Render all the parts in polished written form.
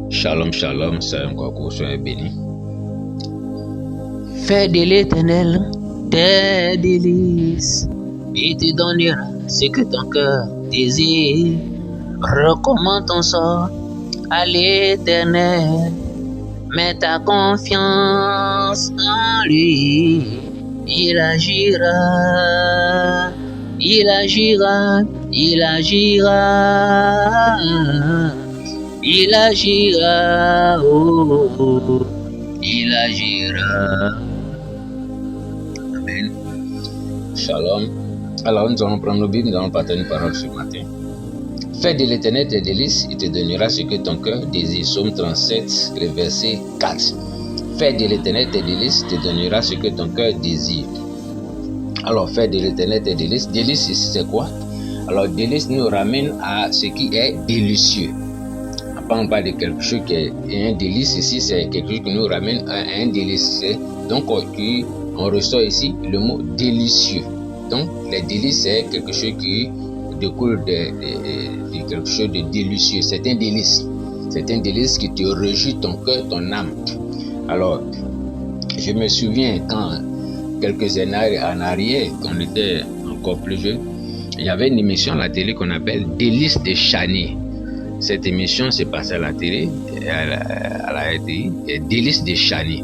Shalom, shalom, Salam Kwaku, soyez bénis. Fais de l'Éternel tes délices, et te donnera ce que ton cœur désire. Recommande ton sort à l'Éternel, mets ta confiance en lui. Il agira, il agira, il agira, il agira, oh, oh, il agira. Amen. Shalom. Alors, nous allons prendre nos Bibles, nous allons partager une parole ce matin. Fais de l'Éternel tes délices, il te donnera ce que ton cœur désire. Psaume 37, le verset 4. Fais de l'Éternel tes délices, il te donnera ce que ton cœur désire. Alors, fais de l'Éternel tes délices. Délices, ici, c'est quoi? Alors, délices nous ramène à ce qui est délicieux. Après, on parle de quelque chose qui est un délice. Ici, c'est quelque chose qui nous ramène à un délice. Donc, on ressort ici le mot délicieux. Donc, les délices, c'est quelque chose qui découle de quelque chose de délicieux. C'est un délice. C'est un délice qui te réjouit ton cœur, ton âme. Alors, je me souviens quand, quelques années en arrière, quand on était encore plus jeune, il y avait une émission à la télé qu'on appelle Délices de Chani. Cette émission s'est passée à la télé, à la RTI, et Délices de Chani.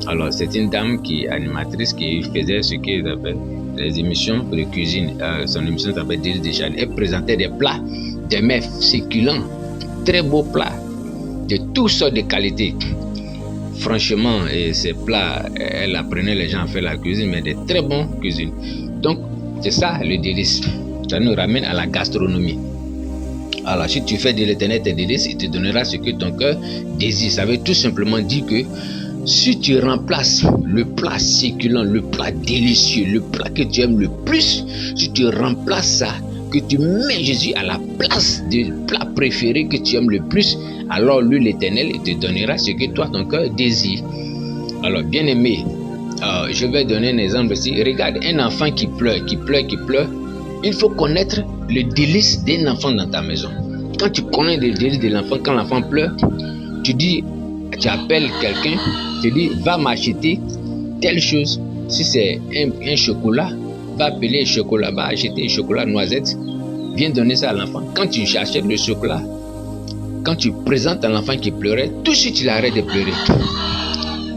Alors, c'est une dame animatrice qui faisait ce qu'ils appellent les émissions de cuisine. Son émission s'appelle Délices de Chani. Elle présentait des plats, des mets succulents, très beaux plats, de toutes sortes de qualités. Franchement, ces plats, elle apprenait les gens à faire la cuisine, mais de très bonnes cuisines. Donc, c'est ça le délice. Ça nous ramène à la gastronomie. Alors, si tu fais de l'Éternel tes délices, il te donnera ce que ton cœur désire. Ça veut tout simplement dire que si tu remplaces le plat succulent, le plat délicieux, le plat que tu aimes le plus, si tu remplaces ça, que tu mets Jésus à la place du plat préféré que tu aimes le plus, alors lui, l'Éternel, il te donnera ce que toi, ton cœur désire. Alors, bien aimé, je vais donner un exemple ici. Regarde un enfant qui pleure. Il faut connaître le délice d'un enfant dans ta maison. Quand tu connais le délice de l'enfant, quand l'enfant pleure, tu appelles quelqu'un, tu dis, va m'acheter telle chose. Si c'est un chocolat, va appeler le chocolat, va acheter un chocolat noisette, viens donner ça à l'enfant. Quand tu achètes le chocolat, quand tu présentes à l'enfant qui pleurait, tout de suite il arrête de pleurer.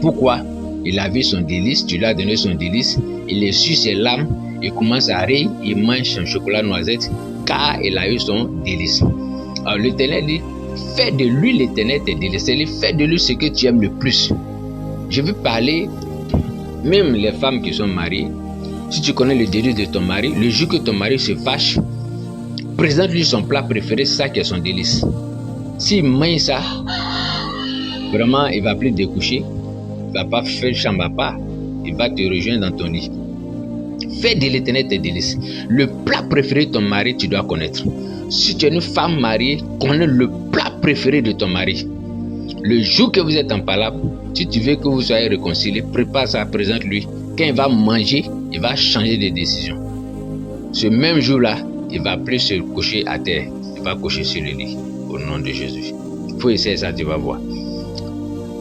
Pourquoi? Il a vu son délice, tu lui as donné son délice, il est sur ses larmes, il commence à rire, il mange son chocolat noisette, car il a eu son délice. Alors l'Éternel dit, fais de lui l'Éternel tes délices, fais de lui ce que tu aimes le plus. Je veux parler, même les femmes qui sont mariées, si tu connais le délice de ton mari, le jour que ton mari se fâche, présente-lui son plat préféré, c'est ça qui est son délice. S'il mange ça, vraiment, il va plus te coucher, il va pas faire chambre à part, il va te rejoindre dans ton lit. Fais de l'Éternel tes délices. Le plat préféré de ton mari, tu dois connaître. Si tu es une femme mariée, connais le plat préféré de ton mari. Le jour que vous êtes en palabre, si tu veux que vous soyez réconciliés, prépare ça, présente-lui. Quand il va manger, il va changer de décision. Ce même jour-là, il va plus se coucher à terre. Il va coucher sur le lit. Au nom de Jésus. Il faut essayer ça, tu vas voir.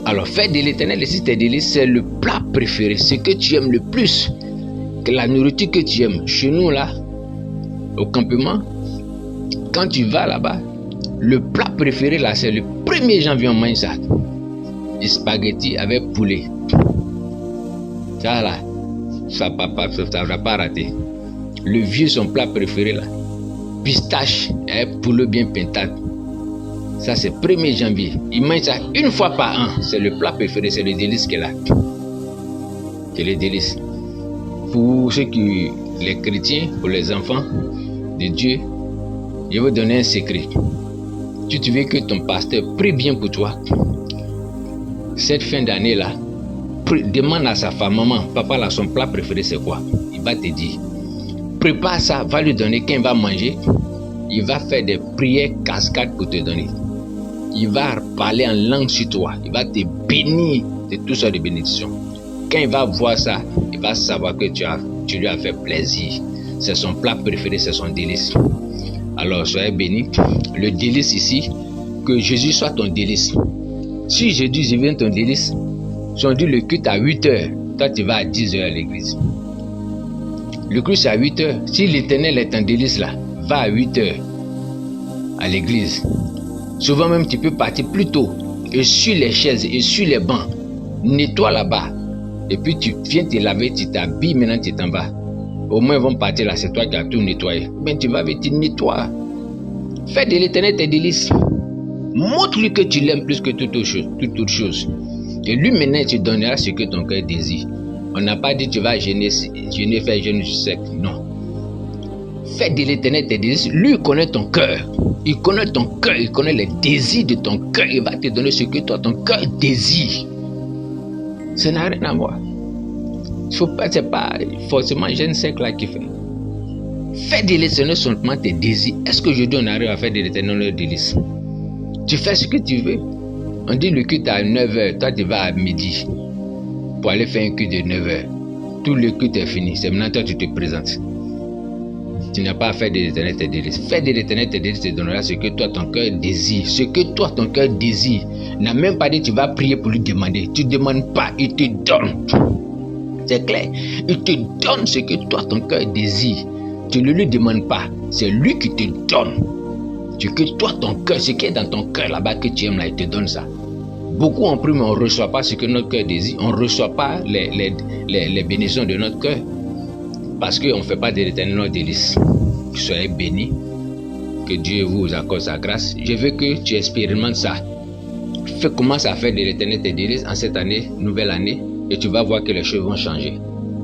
Alors, fais de l'Éternel tes délices, c'est le plat préféré, ce que tu aimes le plus. Que la nourriture que tu aimes. Chez nous, là, au campement, quand tu vas là-bas, le plat préféré, là, c'est le 1er janvier, on mange ça. Des spaghettis avec poulet. Ça, là, ça ne va pas rater. Le vieux, son plat préféré, là, pistache avec poulet bien pintade. Ça, c'est 1er janvier. Il mange ça une fois par an. C'est le plat préféré, c'est le délice qu'elle a. C'est le délice. Pour ceux qui, les chrétiens, pour les enfants de Dieu, je vais donner un secret. Si tu veux que ton pasteur prie bien pour toi, cette fin d'année-là, demande à sa femme, maman, papa, là, son plat préféré, c'est quoi? Il va te dire. Prépare ça, va lui donner. Quand il va manger, il va faire des prières cascades pour te donner. Il va parler en langue sur toi. Il va te bénir de toutes sortes de bénédictions. Quand il va voir ça, il va savoir que tu lui as fait plaisir. C'est son plat préféré, c'est son délice. Alors, soyez bénis. Le délice ici, que Jésus soit ton délice. Si je dis je viens ton délice, si on dit le culte à 8h, toi tu vas à 10h à l'église. Le culte c'est à 8h. Si l'Éternel est ton délice là, va à 8h à l'église. Souvent même tu peux partir plus tôt. Et sur les chaises et sur les bancs, nettoie là-bas. Et puis tu viens te laver, tu t'habilles, maintenant tu t'en vas. Au moins ils vont partir là, c'est toi qui as tout nettoyé. Mais tu vas vite, tu nettoies. Fais de l'Éternel tes délices. Montre-lui que tu l'aimes plus que toute autre chose. Et lui maintenant tu donneras ce que ton cœur désire. On n'a pas dit tu vas jeûner, faire jeûne sec. Non. Fais de l'Éternel tes délices. Lui il connaît ton cœur. Il connaît ton cœur, il connaît les désirs de ton cœur. Il va te donner ce que toi, ton cœur désire. Ça n'a rien à voir. C'est pas forcément jeune sec là qui fait. Fais de l'Éternel seulement tes désirs. Est-ce qu'aujourd'hui on arrive à faire de l'Éternel leurs délices? Tu fais ce que tu veux. On dit le culte à 9h, toi tu vas à midi pour aller faire un culte de 9h. Tout le culte est fini. C'est maintenant toi tu te présentes. Tu n'as pas à faire de l'Éternel tes délices. Fais de l'Éternel tes délices, te donnera ce que toi ton cœur désire. Ce que toi ton cœur désire. N'a même pas dit tu vas prier pour lui demander. Tu ne demandes pas, il te donne. C'est clair. Il te donne ce que toi ton cœur désire. Tu ne lui demandes pas. C'est lui qui te donne. Ce que toi ton cœur, ce qui est dans ton cœur là-bas que tu aimes là, il te donne ça. Beaucoup ont pris mais on ne reçoit pas ce que notre cœur désire. On ne reçoit pas les bénédictions de notre cœur. Parce qu'on ne fait pas de l'Éternel nos délices. Soyez bénis. Que Dieu vous accorde sa grâce. Je veux que tu expérimentes ça. Commence à faire de l'Éternel tes délices en cette année, nouvelle année. Et tu vas voir que les choses vont changer.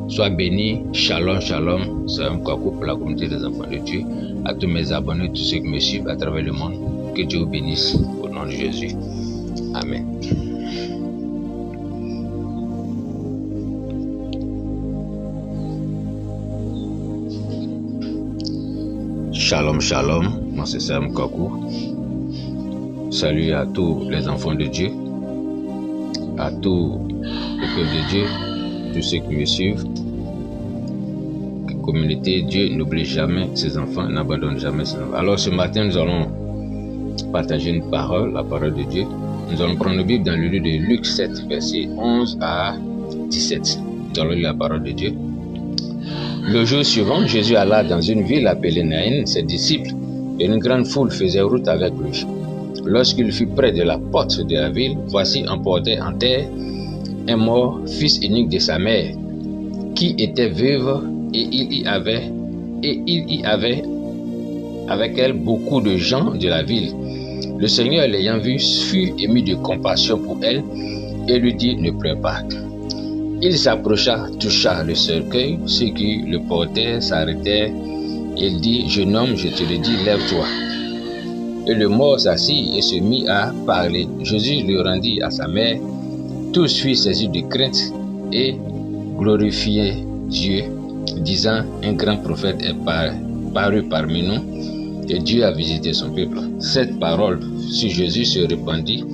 Sois béni. Shalom, shalom. C'est un coucou pour la communauté des enfants de Dieu. À tous mes abonnés, tous ceux qui me suivent à travers le monde. Que Dieu vous bénisse. Au nom de Jésus. Amen. Shalom, shalom, moi c'est Sam Kakou. Salut à tous les enfants de Dieu, à tous les peuple de Dieu, tous ceux qui me suivent. Communauté, Dieu n'oublie jamais ses enfants, n'abandonne jamais ses enfants. Alors ce matin, nous allons partager une parole, la parole de Dieu. Nous allons prendre la Bible dans le livre de Luc 7, versets 11 à 17. Nous allons lire la parole de Dieu. Le jour suivant, Jésus alla dans une ville appelée Naïn, ses disciples, et une grande foule faisait route avec lui. Lorsqu'il fut près de la porte de la ville, voici on portait en terre un mort, fils unique de sa mère, qui était veuve, et il y avait avec elle beaucoup de gens de la ville. Le Seigneur, l'ayant vue, fut ému de compassion pour elle, et lui dit, ne pleure pas. Il s'approcha, toucha le cercueil, ceux qui le portaient s'arrêtèrent. Il dit, jeune homme, je te le dis, lève-toi. Et le mort s'assit et se mit à parler. Jésus le rendit à sa mère. Tous furent saisis de crainte et glorifiaient Dieu, disant, un grand prophète est paru parmi nous, et Dieu a visité son peuple. Cette parole sur Jésus se répandit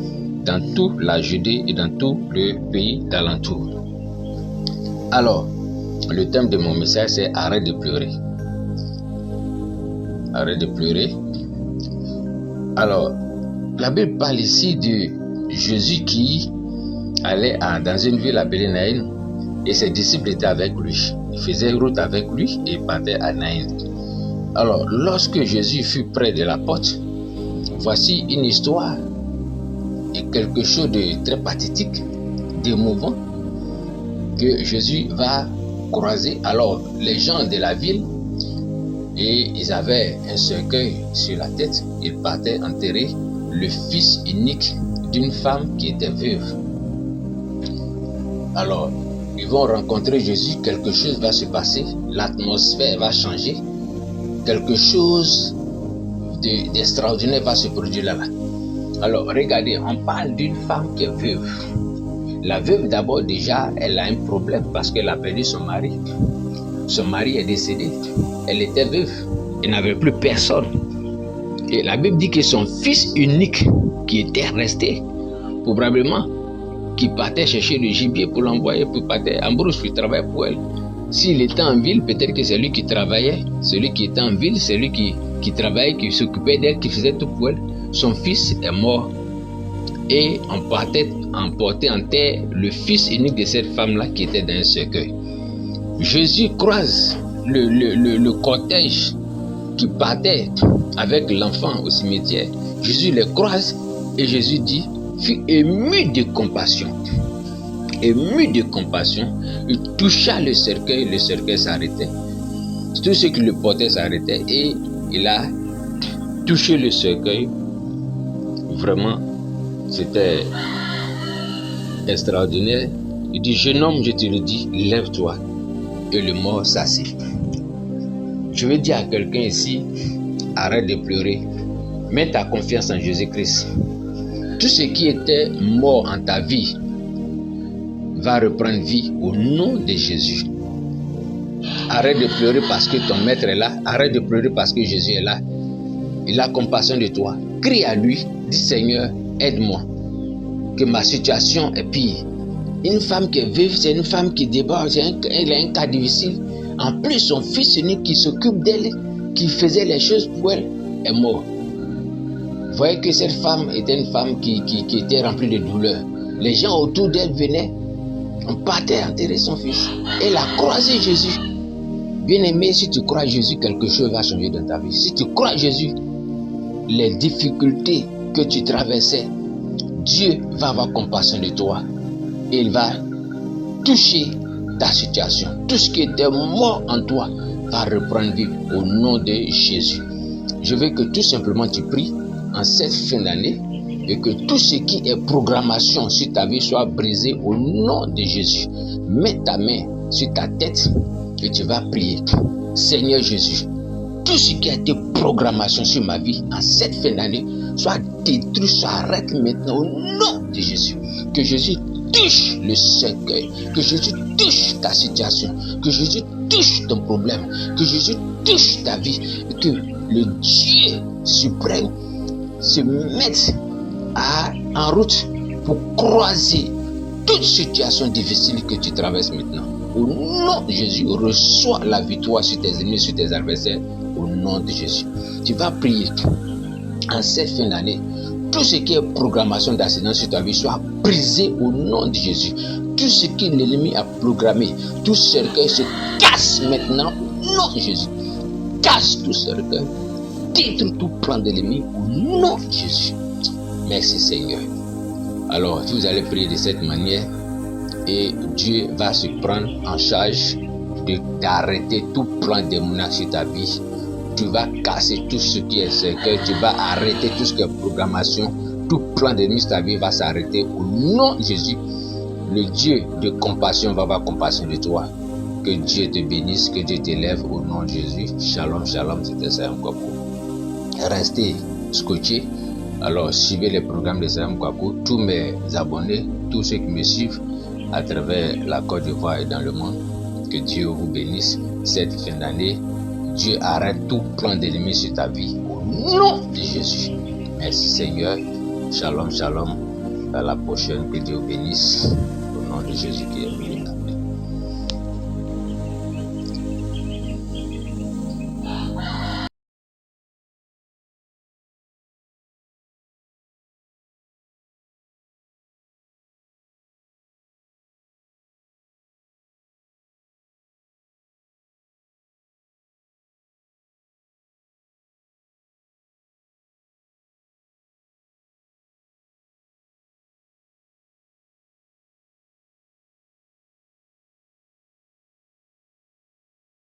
dans toute la Judée et dans tout le pays d'alentour. Alors, le thème de mon message, c'est arrête de pleurer. Arrête de pleurer. Alors, la Bible parle ici de Jésus qui allait dans une ville appelée Naïn et ses disciples étaient avec lui. Ils faisaient route avec lui et partaient à Naïn. Alors, lorsque Jésus fut près de la porte, voici une histoire et quelque chose de très pathétique, d'émouvant, que Jésus va croiser. Alors les gens de la ville, et ils avaient un cercueil sur la tête, ils partaient enterrer le fils unique d'une femme qui était veuve. Alors ils vont rencontrer Jésus, quelque chose va se passer, l'atmosphère va changer, quelque chose d'extraordinaire va se produire là-bas. Alors regardez, on parle d'une femme qui est veuve. La veuve d'abord déjà, elle a un problème parce qu'elle a perdu son mari. Son mari est décédé. Elle était veuve. Elle n'avait plus personne. Et la Bible dit que son fils unique qui était resté, probablement, qui partait chercher le gibier pour l'envoyer, pour partir en brousse, pour travailler pour elle. S'il était en ville, peut-être que c'est lui qui travaillait. Celui qui était en ville, c'est lui qui travaillait, qui s'occupait d'elle, qui faisait tout pour elle. Son fils est mort. et emportait en terre le fils unique de cette femme-là qui était dans un cercueil. Jésus croise le cortège qui partait avec l'enfant au cimetière. Jésus les croise et Jésus dit, fut ému de compassion. Ému de compassion, il toucha le cercueil s'arrêtait. Tout ce qui le portait s'arrêtait et il a touché le cercueil. Vraiment, c'était extraordinaire. Il dit, jeune homme, je te le dis, lève-toi. Et le mort s'assit. Je veux dire à quelqu'un ici, arrête de pleurer. Mets ta confiance en Jésus-Christ. Tout ce qui était mort en ta vie va reprendre vie au nom de Jésus. Arrête de pleurer parce que ton maître est là. Arrête de pleurer parce que Jésus est là. Il a compassion de toi. Crie à lui. Dis Seigneur, aide-moi. Que ma situation est pire. Une femme qui est vive, c'est une femme qui déborde. Elle a un cas difficile. En plus, son fils unique qui s'occupe d'elle, qui faisait les choses pour elle, est mort. Vous voyez que cette femme était une femme qui était remplie de douleur. Les gens autour d'elle venaient. On partait enterrer son fils. Elle a croisé Jésus. Bien-aimé, si tu crois Jésus, quelque chose va changer dans ta vie. Si tu crois Jésus, les difficultés que tu traversais, Dieu va avoir compassion de toi. Et il va toucher ta situation. Tout ce qui était mort en toi va reprendre vie au nom de Jésus. Je veux que tout simplement tu pries en cette fin d'année et que tout ce qui est programmation sur ta vie soit brisé au nom de Jésus. Mets ta main sur ta tête et tu vas prier. Seigneur Jésus, tout ce qui a été programmation sur ma vie en cette fin d'année soit détruit, soit arrête maintenant au nom de Jésus. Que Jésus touche le cercueil, que Jésus touche ta situation, que Jésus touche ton problème, que Jésus touche ta vie, et que le Dieu suprême se mette en route pour croiser toute situation difficile que tu traverses maintenant. Au nom de Jésus, reçois la victoire sur tes ennemis, sur tes adversaires, au nom de Jésus. Tu vas prier en cette fin d'année. Tout ce qui est programmation d'accident sur ta vie soit brisé au nom de Jésus. Tout ce que l'ennemi a programmé, tout cercueil se casse maintenant au nom de Jésus. Casse tout cercueil, détruis tout plan de l'ennemi au nom de Jésus. Merci Seigneur. Alors, vous allez prier de cette manière et Dieu va se prendre en charge d'arrêter tout plan démoniaque sur ta vie. Tu vas casser tout ce qui est cercueil, tu vas arrêter tout ce qui est programmation, tout plan d'ennemi sur ta vie va s'arrêter au nom de Jésus. Le Dieu de compassion va avoir compassion de toi. Que Dieu te bénisse, que Dieu t'élève au nom de Jésus. Shalom, shalom, c'était Sayam Kwaku. Restez scotchés. Alors, suivez les programmes de Sayam Kwaku. Tous mes abonnés, tous ceux qui me suivent à travers la Côte d'Ivoire et dans le monde, que Dieu vous bénisse cette fin d'année. Dieu arrête tout plan d'ennemi sur ta vie au nom de Jésus. Merci Seigneur. Shalom, shalom. À la prochaine, que Dieu vous bénisse au nom de Jésus qui est béni.